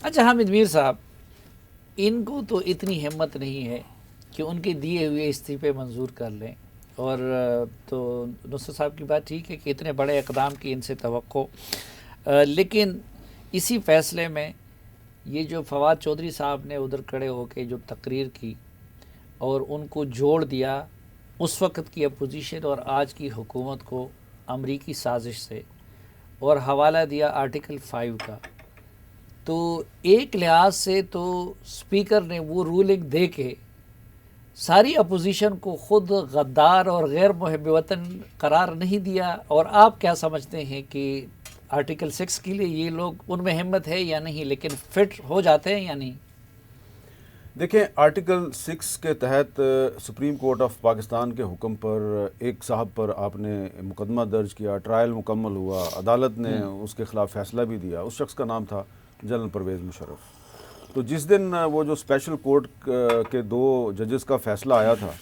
अच्छा हामिद मीर साहब, इनको तो इतनी हिम्मत नहीं है कि उनके दिए हुए इस्तीफ़े मंजूर कर लें। और तो नुसरत साहब की बात ठीक है कि इतने बड़े इक़दाम की इनसे तवक्को, लेकिन इसी फ़ैसले में ये जो फवाद चौधरी साहब ने उधर खड़े होकर जो तकरीर की और उनको जोड़ दिया उस वक़्त की अपोजिशन और आज की हुकूमत को अमरीकी साजिश से, और हवाला दिया आर्टिकल 5 का, तो एक लिहाज से तो स्पीकर ने वो रूलिंग दे के सारी अपोजिशन को ख़ुद गद्दार और गैर मुहिब वतन करार नहीं दिया। और आप क्या समझते हैं कि आर्टिकल 6 के लिए ये लोग, उनमें हिम्मत है या नहीं, लेकिन फिट हो जाते हैं या नहीं? देखें, आर्टिकल 6 के तहत सुप्रीम कोर्ट ऑफ पाकिस्तान के हुक्म पर एक साहब पर आपने मुकदमा दर्ज किया, ट्रायल मुकम्मल हुआ, अदालत ने उसके ख़िलाफ़ फ़ैसला भी दिया। उस शख्स का नाम था जनरल परवेज़ मुशर्रफ। तो जिस दिन वो जो स्पेशल कोर्ट के 2 जजेस का फ़ैसला आया था,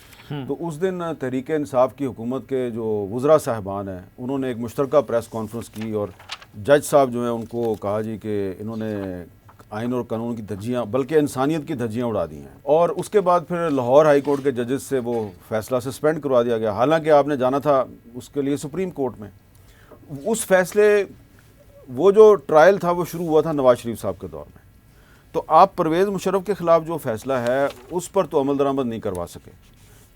तो उस दिन तहरीक इंसाफ की हुकूमत के जो वज़रा साहबान हैं उन्होंने एक मुश्तरका प्रेस कॉन्फ्रेंस की और जज साहब जो हैं उनको कहा जी कि इन्होंने आइन और कानून की धज्जियाँ, बल्कि इंसानियत की धज्जियाँ उड़ा दी हैं। और उसके बाद फिर लाहौर हाई कोर्ट के जजेस से वो फ़ैसला सस्पेंड करवा दिया गया, हालांकि आपने जाना था उसके लिए सुप्रीम कोर्ट में। उस फैसले, वो जो ट्रायल था वो शुरू हुआ था नवाज शरीफ साहब के दौर में। तो आप परवेज़ मुशर्रफ के ख़िलाफ़ जो फ़ैसला है उस पर तो अमल दरामद नहीं करवा सके।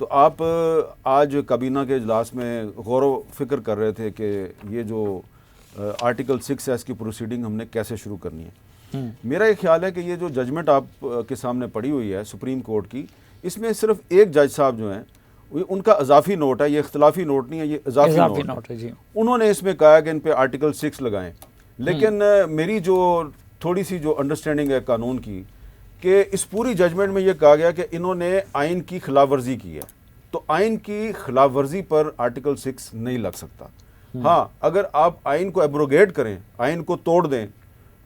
तो आप आज काबीना के इजलास में गौर व फिक्र कर रहे थे कि ये जो आर्टिकल 6 है इसकी प्रोसीडिंग हमने कैसे शुरू करनी है। मेरा ये ख्याल है कि ये जो जजमेंट आप के सामने पड़ी हुई है सुप्रीम कोर्ट की, इसमें सिर्फ एक जज साहब जो हैं उनका इजाफी नोट है, ये इख्तलाफी नोट नहीं है, ये इजाफी नोट है जी। उन्होंने इसमें कहा कि इन पे आर्टिकल 6 लगाएं, लेकिन मेरी जो थोड़ी सी जो अंडरस्टैंडिंग है कानून की, कि इस पूरी जजमेंट में ये कहा गया कि इन्होंने आइन की खिलाफ वर्जी की है, तो आइन की खिलाफ वर्जी पर आर्टिकल 6 नहीं लग सकता। हाँ, अगर आप आइन को एब्रोगेट करें, आइन को तोड़ दें,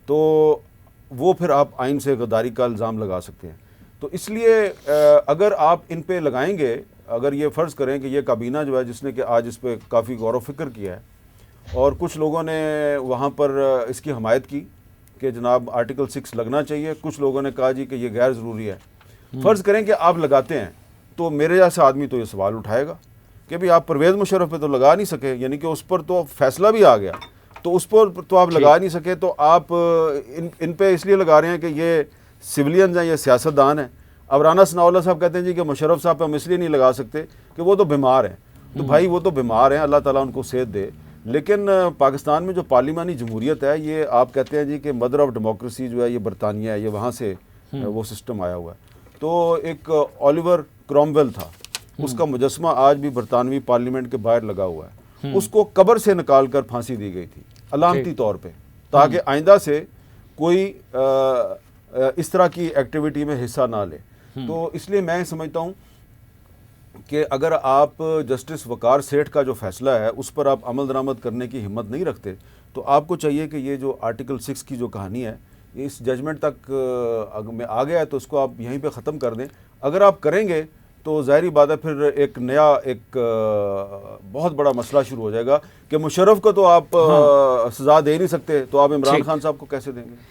तो वो फिर आप आइन से गद्दारी का इल्ज़ाम लगा सकते हैं। तो इसलिए अगर आप इन पे लगाएंगे, अगर ये फ़र्ज़ करें कि ये काबीना जो है जिसने कि आज इस पर काफ़ी गौर व फिक्र किया है और कुछ लोगों ने वहाँ पर इसकी हमायत की कि जनाब आर्टिकल 6 लगना चाहिए, कुछ लोगों ने कहा जी कि ये गैर ज़रूरी है। फ़र्ज़ करें कि आप लगाते हैं, तो मेरे जैसा आदमी तो ये सवाल उठाएगा कि भाई आप परवेज़ मुशर्रफ पे तो लगा नहीं सके, यानी कि उस पर तो फैसला भी आ गया, तो उस पर तो आप लगा नहीं सके, तो आप इन पे इसलिए लगा रहे हैं कि ये सिविलियंस हैं, ये सियासतदान हैं। अब राना सनाउल्लाह साहब कहते हैं जी कि मुशर्रफ साहब पे हम इसलिए नहीं लगा सकते कि वो तो बीमार हैं। तो भाई वो तो बीमार हैं, अल्लाह ताला उनको सेहत दे, लेकिन पाकिस्तान में जो पार्लिमानी जमहूरियत है, ये आप कहते हैं जी कि मदर ऑफ डेमोक्रेसी जो है ये बरतानिया है, ये वहाँ से वो सिस्टम आया हुआ है। तो एक ओलिवर क्रॉमवेल था, उसका मुजस्मा आज भी बरतानवी पार्लियामेंट के बाहर लगा हुआ है। उसको कब्र से निकाल कर फांसी दी गई थी अलामती तौर पे, ताकि आइंदा से कोई इस तरह की एक्टिविटी में हिस्सा ना ले। तो इसलिए मैं समझता हूँ कि अगर आप जस्टिस वकार सेठ का जो फैसला है उस पर आप अमल दरामद करने की हिम्मत नहीं रखते, तो आपको चाहिए कि ये जो आर्टिकल 6 की जो कहानी है, इस जजमेंट तक में आ गया है तो उसको आप यहीं पे ख़त्म कर दें। अगर आप करेंगे तो ज़ाहिरी बात है फिर एक नया बहुत बड़ा मसला शुरू हो जाएगा कि मुशर्रफ को तो आप सज़ा दे नहीं सकते, तो आप इमरान खान साहब को कैसे देंगे।